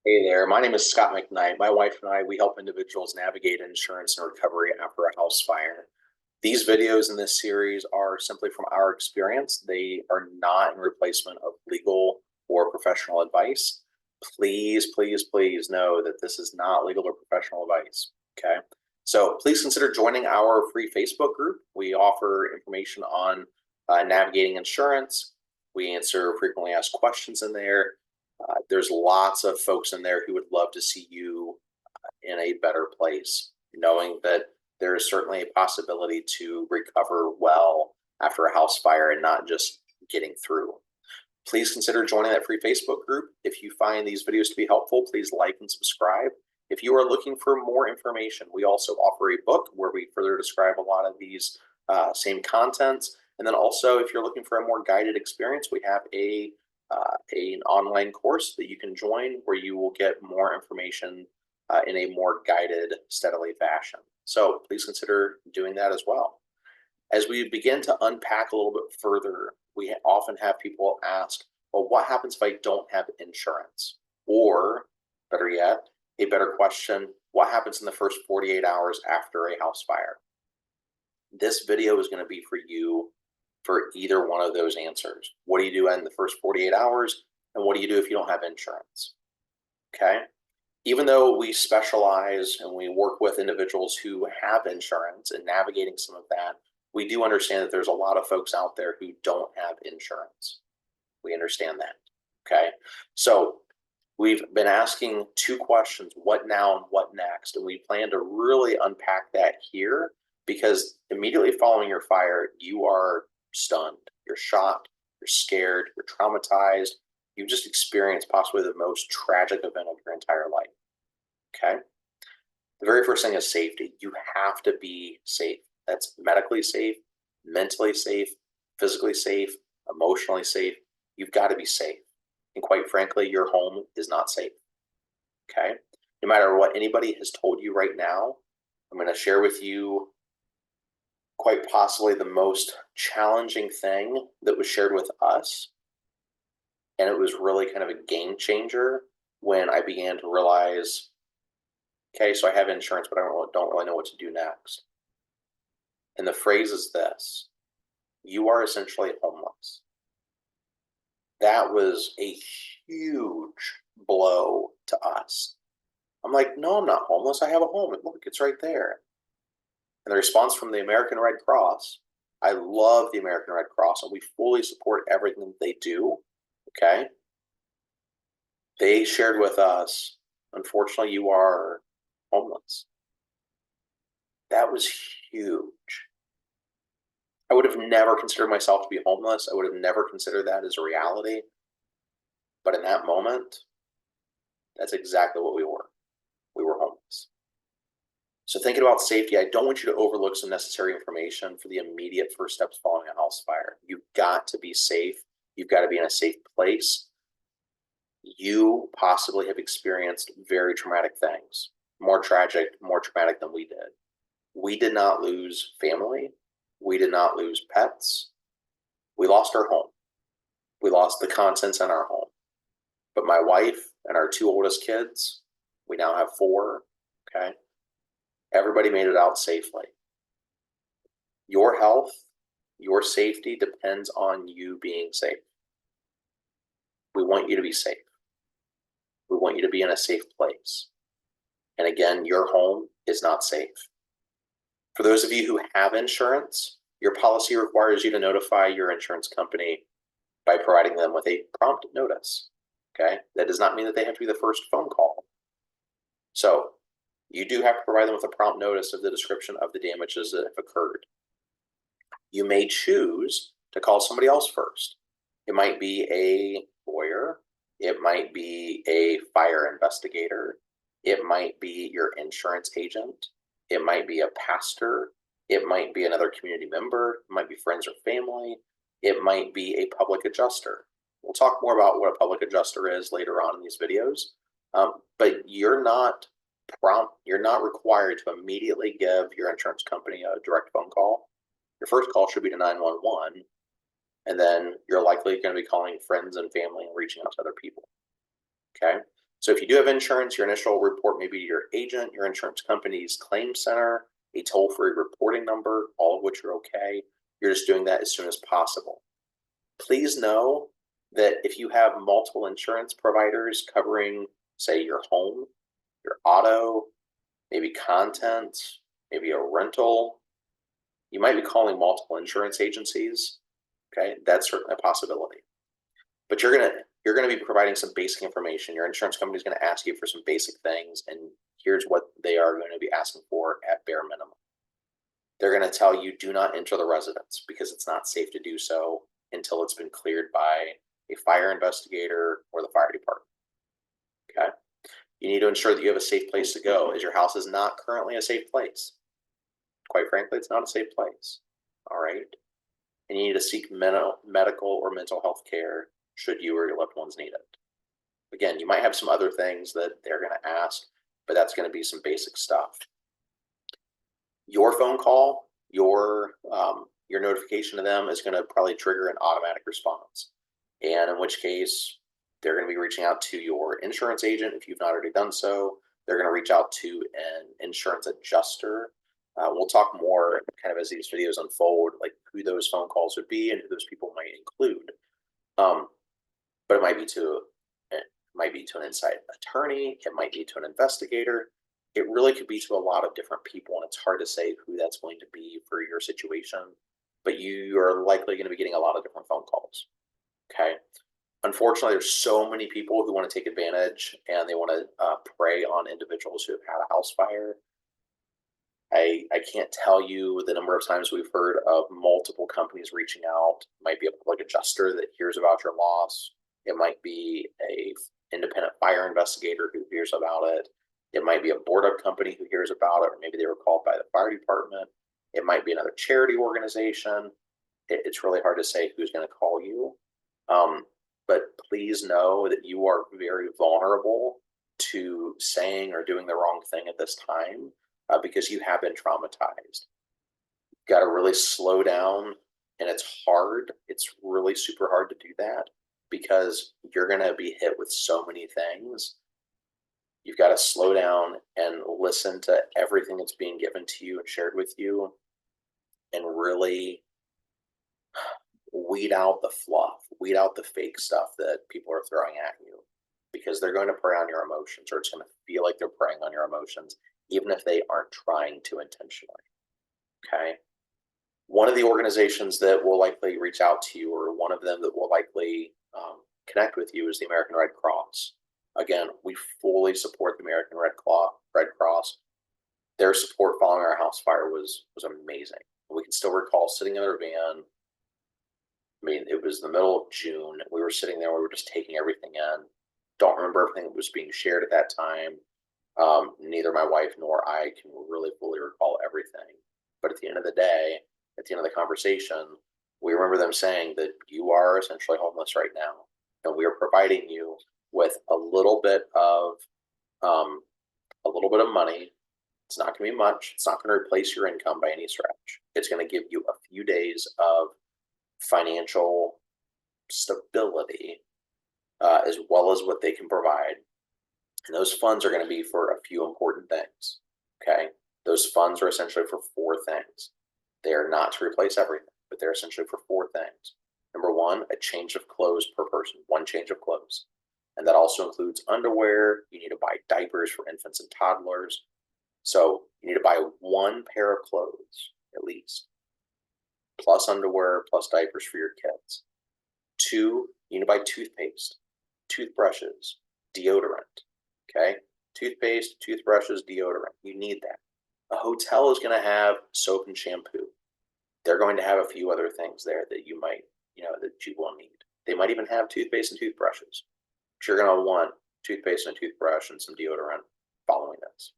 Hey there, my name is Scott McKnight. My wife and I, we help individuals navigate insurance and recovery after a house fire. These videos in this series are simply from our experience. They are not in replacement of legal or professional advice. Please, please, please know that this is not legal or professional advice, okay? So please consider joining our free Facebook group. We offer information on navigating insurance. We answer frequently asked questions in there. There's lots of folks in there who would love to see you in a better place, knowing that there is certainly a possibility to recover well after a house fire and not just getting through. Please consider joining that free Facebook group. If you find these videos to be helpful, please like and subscribe. If you are looking for more information, we also offer a book where we further describe a lot of these same contents. And then also, if you're looking for a more guided experience, we have an online course that you can join where you will get more information in a more guided, steadily fashion. So please consider doing that as well. As we begin to unpack a little bit further, we often have people ask, well, what happens if I don't have insurance? Or better yet, a better question, what happens in the first 48 hours after a house fire? This video is going to be for you for either one of those answers. What do you do in the first 48 hours? And what do you do if you don't have insurance? Okay. Even though we specialize and we work with individuals who have insurance and navigating some of that, we do understand that there's a lot of folks out there who don't have insurance. We understand that. Okay. So we've been asking two questions, what now and what next? And we plan to really unpack that here because immediately following your fire, you are stunned, you're shocked, you're scared, you're traumatized. You've just experienced possibly the most tragic event of your entire life. Okay. The very first thing is safety. You have to be safe. That's medically safe, mentally safe, physically safe, emotionally safe. You've got to be safe. And quite frankly, your home is not safe. Okay. No matter what anybody has told you right now, I'm going to share with you quite possibly the most challenging thing that was shared with us. And it was really kind of a game changer when I began to realize, okay, so I have insurance, but I don't really know what to do next. And the phrase is this: you are essentially homeless. That was a huge blow to us. I'm like, no, I'm not homeless. I have a home. And look, it's right there. And the response from the American Red Cross, I love the American Red Cross, and we fully support everything that they do. Okay. They shared with us, unfortunately, you are homeless. That was huge. I would have never considered myself to be homeless. I would have never considered that as a reality. But in that moment, that's exactly what we were. We were homeless. So thinking about safety, I don't want you to overlook some necessary information for the immediate first steps following a house fire. You've got to be safe. You've got to be in a safe place. You possibly have experienced very traumatic things, more traumatic than we did. We did not lose family. We did not lose pets. We lost our home. We lost the contents in our home. But my wife and our two oldest kids, we now have 4, okay? Everybody made it out safely. Your health, your safety depends on you being safe. We want you to be safe. We want you to be in a safe place. And again, your home is not safe. For those of you who have insurance, your policy requires you to notify your insurance company by providing them with a prompt notice. Okay? That does not mean that they have to be the first phone call. So you do have to provide them with a prompt notice of the description of the damages that have occurred. You may choose to call somebody else first. It might be a lawyer. It might be a fire investigator. It might be your insurance agent. It might be a pastor. It might be another community member. It might be friends or family. It might be a public adjuster. We'll talk more about what a public adjuster is later on in these videos. But you're not required to immediately give your insurance company a direct phone call. Your first call should be to 911, and then you're likely going to be calling friends and family and reaching out to other people. Okay? So if you do have insurance, your initial report may be to your agent, your insurance company's claim center, a toll-free reporting number, all of which are okay. You're just doing that as soon as possible. Please know that if you have multiple insurance providers covering, say, your home, your auto, maybe content, maybe a rental, you might be calling multiple insurance agencies. Okay, that's certainly a possibility. But you're gonna be providing some basic information. Your insurance company is going to ask you for some basic things, and here's what they are going to be asking for at bare minimum. They're going to tell you do not enter the residence because it's not safe to do so until it's been cleared by a fire investigator or the fire department. Okay. You need to ensure that you have a safe place to go, as your house is not currently a safe place. Quite frankly, it's not a safe place. All right. And you need to seek medical or mental health care should you or your loved ones need it. Again, you might have some other things that they're going to ask, but that's going to be some basic stuff. Your phone call, your notification to them is going to probably trigger an automatic response. And in which case, they're going to be reaching out to your insurance agent if you've not already done so. They're going to reach out to an insurance adjuster. We'll talk more kind of as these videos unfold, like who those phone calls would be and who those people might include. But it might be to an inside attorney. It might be to an investigator. It really could be to a lot of different people, and it's hard to say who that's going to be for your situation. But you are likely going to be getting a lot of different phone calls. Okay. Unfortunately, there's so many people who want to take advantage and they want to prey on individuals who have had a house fire. I can't tell you the number of times we've heard of multiple companies reaching out. It might be a public adjuster that hears about your loss. It might be a independent fire investigator who hears about it. It might be a board-up company who hears about it, or maybe they were called by the fire department. It might be another charity organization. It's really hard to say who's going to call you. But please know that you are very vulnerable to saying or doing the wrong thing at this time because you have been traumatized. You've got to really slow down, and it's hard. It's really super hard to do that because you're going to be hit with so many things. You've got to slow down and listen to everything that's being given to you and shared with you and really weed out the fluff, weed out the fake stuff that people are throwing at you because they're going to prey on your emotions, or it's going to feel like they're preying on your emotions, even if they aren't trying to intentionally. Okay. One of the organizations that will likely reach out to you, or one of them that will likely connect with you, is the American Red Cross. Again, we fully support the American Red Cross. Their support following our house fire was amazing. We can still recall sitting in their van. I mean, it was the middle of June. We were sitting there. We were just taking everything in. Don't remember everything that was being shared at that time. Neither my wife nor I can really fully recall everything. But at the end of the day, at the end of the conversation, we remember them saying that you are essentially homeless right now, and we are providing you with a little bit of money. It's not going to be much. It's not going to replace your income by any stretch. It's going to give you a few days of financial stability, as well as what they can provide. And those funds are going to be for a few important things. Okay. Those funds are essentially for 4 things. They are not to replace everything, but they're essentially for 4 things. Number 1, a change of clothes per person, 1 change of clothes. And that also includes underwear. You need to buy diapers for infants and toddlers. So you need to buy 1 pair of clothes at least, plus underwear, plus diapers for your kids. 2, you need to buy toothpaste, toothbrushes, deodorant. Okay? Toothpaste, toothbrushes, deodorant. You need that. A hotel is going to have soap and shampoo. They're going to have a few other things there that you might, that you will need. They might even have toothpaste and toothbrushes. But you're going to want toothpaste and a toothbrush and some deodorant following this.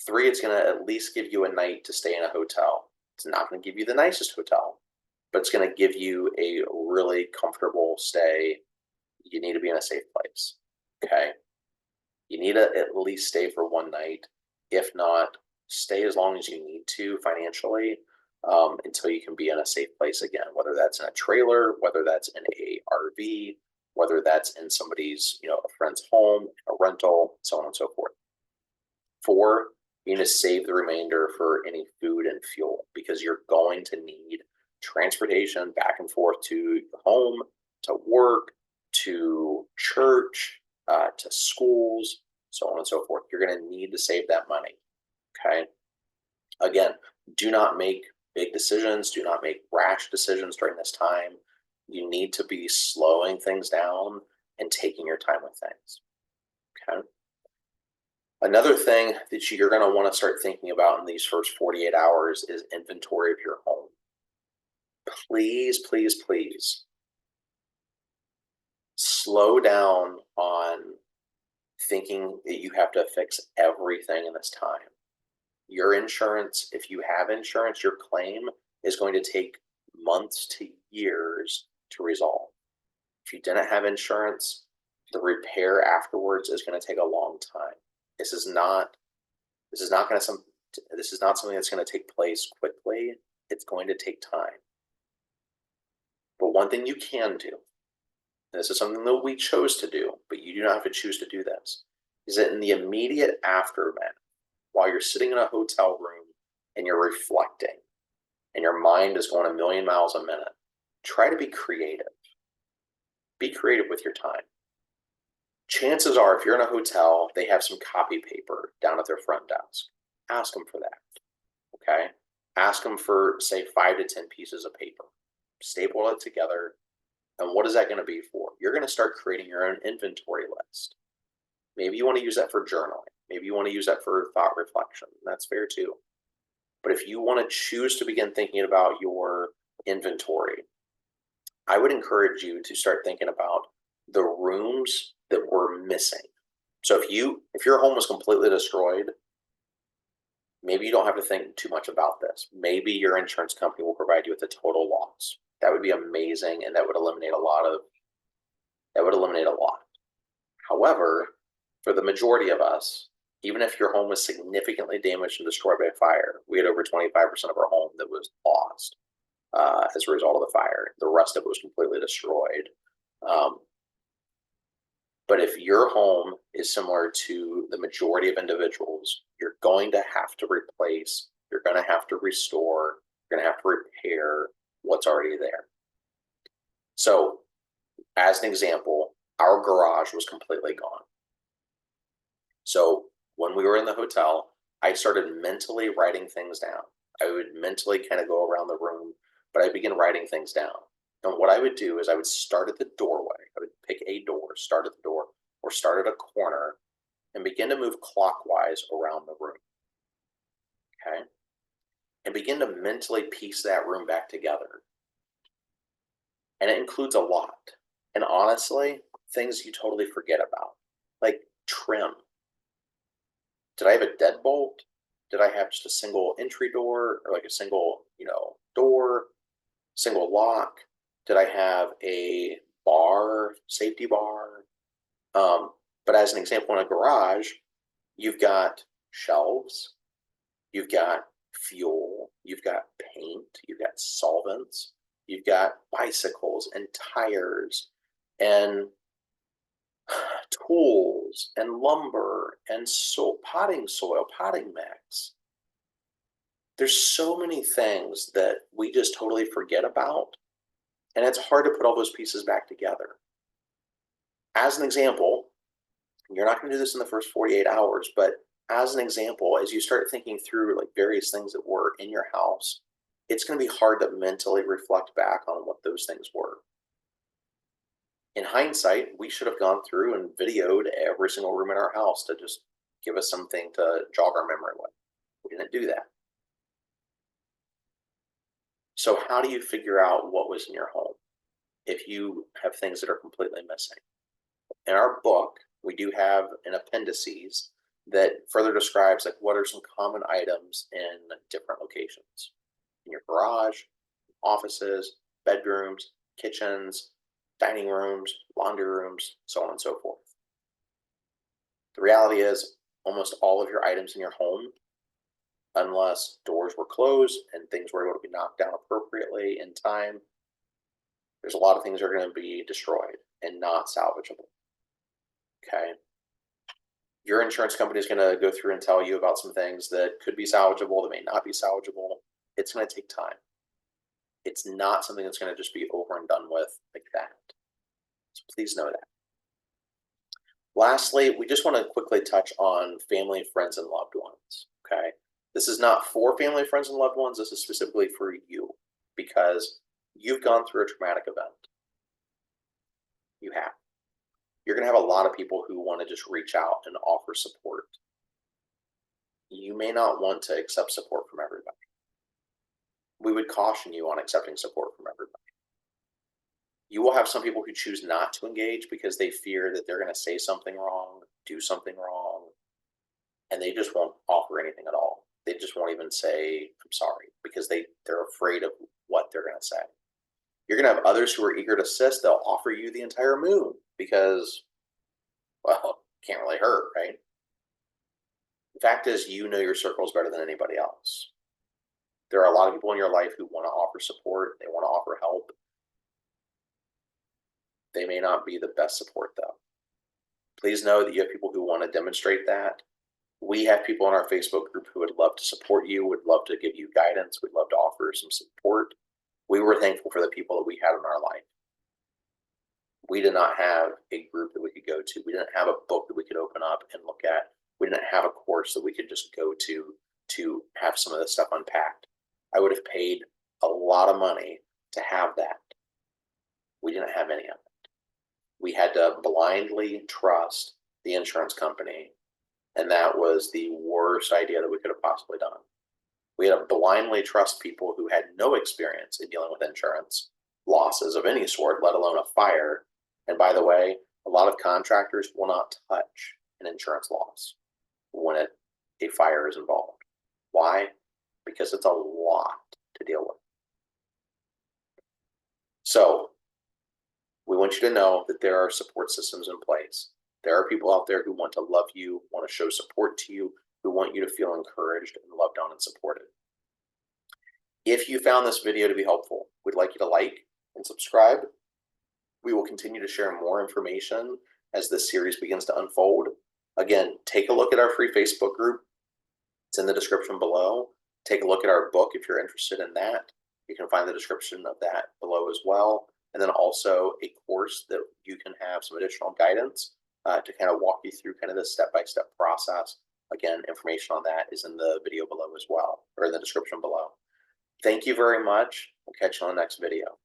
3, it's going to at least give you a night to stay in a hotel. It's not going to give you the nicest hotel, but it's going to give you a really comfortable stay. You need to be in a safe place. Okay? You need to at least stay for 1 night. If not, stay as long as you need to financially until you can be in a safe place again, whether that's in a trailer, whether that's in a RV, whether that's in somebody's, a friend's home, a rental, so on and so forth. 4, you need to save the remainder for any food and fuel because you're going to need transportation back and forth to home, to work, to church, to schools, so on and so forth. You're going to need to save that money. Okay. Again, do not make big decisions. Do not make rash decisions during this time. You need to be slowing things down and taking your time with things. Okay. Another thing that you're going to want to start thinking about in these first 48 hours is inventory of your home. Please, please, please slow down on thinking that you have to fix everything in this time. Your insurance, if you have insurance, your claim is going to take months to years to resolve. If you didn't have insurance, the repair afterwards is going to take a long time. This is not something that's going to take place quickly. It's going to take time. But one thing you can do, and this is something that we chose to do, but you do not have to choose to do this, is that in the immediate aftermath, while you're sitting in a hotel room and you're reflecting and your mind is going a million miles a minute, try to be creative. Be creative with your time. Chances are, if you're in a hotel, they have some copy paper down at their front desk. Ask them for that. Okay? Ask them for, say, 5 to 10 pieces of paper. Staple it together. And what is that going to be for? You're going to start creating your own inventory list. Maybe you want to use that for journaling. Maybe you want to use that for thought reflection. That's fair too. But if you want to choose to begin thinking about your inventory, I would encourage you to start thinking about the rooms that were missing. So if your home was completely destroyed, maybe you don't have to think too much about this. Maybe your insurance company will provide you with a total loss. That would be amazing, and that would eliminate a lot. However, for the majority of us, even if your home was significantly damaged and destroyed by fire, we had over 25% of our home that was lost as a result of the fire. The rest of it was completely destroyed. But if your home is similar to the majority of individuals, you're going to have to replace, you're going to have to restore, you're going to have to repair what's already there. So, as an example, our garage was completely gone. So, when we were in the hotel, I started mentally writing things down. I would mentally kind of go around the room, but I began writing things down. And what I would do is I would start at the doorway. I would pick a door, start at the door, or start at a corner, and begin to move clockwise around the room. Okay? And begin to mentally piece that room back together. And it includes a lot. And honestly, things you totally forget about, like trim. Did I have a deadbolt? Did I have just a single entry door, or like a single, door, single lock? Did I have a bar, safety bar? But as an example, in a garage, you've got shelves, you've got fuel, you've got paint, you've got solvents, you've got bicycles and tires and tools and lumber and potting mix. There's so many things that we just totally forget about, and it's hard to put all those pieces back together. As an example, you're not going to do this in the first 48 hours, but as an example, as you start thinking through like various things that were in your house, it's going to be hard to mentally reflect back on what those things were. In hindsight, we should have gone through and videoed every single room in our house to just give us something to jog our memory with. We didn't do that. So how do you figure out what was in your home if you have things that are completely missing? In our book, we do have an appendices that further describes like what are some common items in different locations. In your garage, offices, bedrooms, kitchens, dining rooms, laundry rooms, so on and so forth. The reality is almost all of your items in your home, unless doors were closed and things were able to be knocked down appropriately in time, there's a lot of things that are going to be destroyed and not salvageable. Okay. Your insurance company is going to go through and tell you about some things that could be salvageable, that may not be salvageable. It's going to take time. It's not something that's going to just be over and done with like that. So please know that. Lastly, we just want to quickly touch on family, friends, and loved ones. Okay. This is not for family, friends, and loved ones. This is specifically for you because you've gone through a traumatic event. You have. You're going to have a lot of people who want to just reach out and offer support. You may not want to accept support from everybody. We would caution you on accepting support from everybody. You will have some people who choose not to engage because they fear that they're going to say something wrong, do something wrong, and they just won't offer anything at all. They just won't even say, I'm sorry, because they're afraid of what they're going to say. You're going to have others who are eager to assist. They'll offer you the entire moon because, well, it can't really hurt, right? The fact is, you know your circles better than anybody else. There are a lot of people in your life who want to offer support. They want to offer help. They may not be the best support, though. Please know that you have people who want to demonstrate that. We have people in our Facebook group who would love to support you, would love to give you guidance, would love to offer some support. We were thankful for the people that we had in our life. We did not have a group that we could go to. We didn't have a book that we could open up and look at. We didn't have a course that we could just go to have some of this stuff unpacked. I would have paid a lot of money to have that. We didn't have any of it. We had to blindly trust the insurance company, and that was the worst idea that we could have possibly done. We had to blindly trust people who had no experience in dealing with insurance losses of any sort, let alone a fire. And by the way, a lot of contractors will not touch an insurance loss when a fire is involved. Why? Because it's a lot to deal with. So we want you to know that there are support systems in place. There are people out there who want to love you, want to show support to you, who want you to feel encouraged and loved on and supported. If you found this video to be helpful, we'd like you to like and subscribe. We will continue to share more information as this series begins to unfold. Again, take a look at our free Facebook group. It's in the description below. Take a look at our book if you're interested in that. You can find the description of that below as well. And then also a course that you can have some additional guidance to kind of walk you through kind of this step-by-step process. Again, information on that is in the video below as well, or in the description below. Thank you very much. We'll catch you on the next video.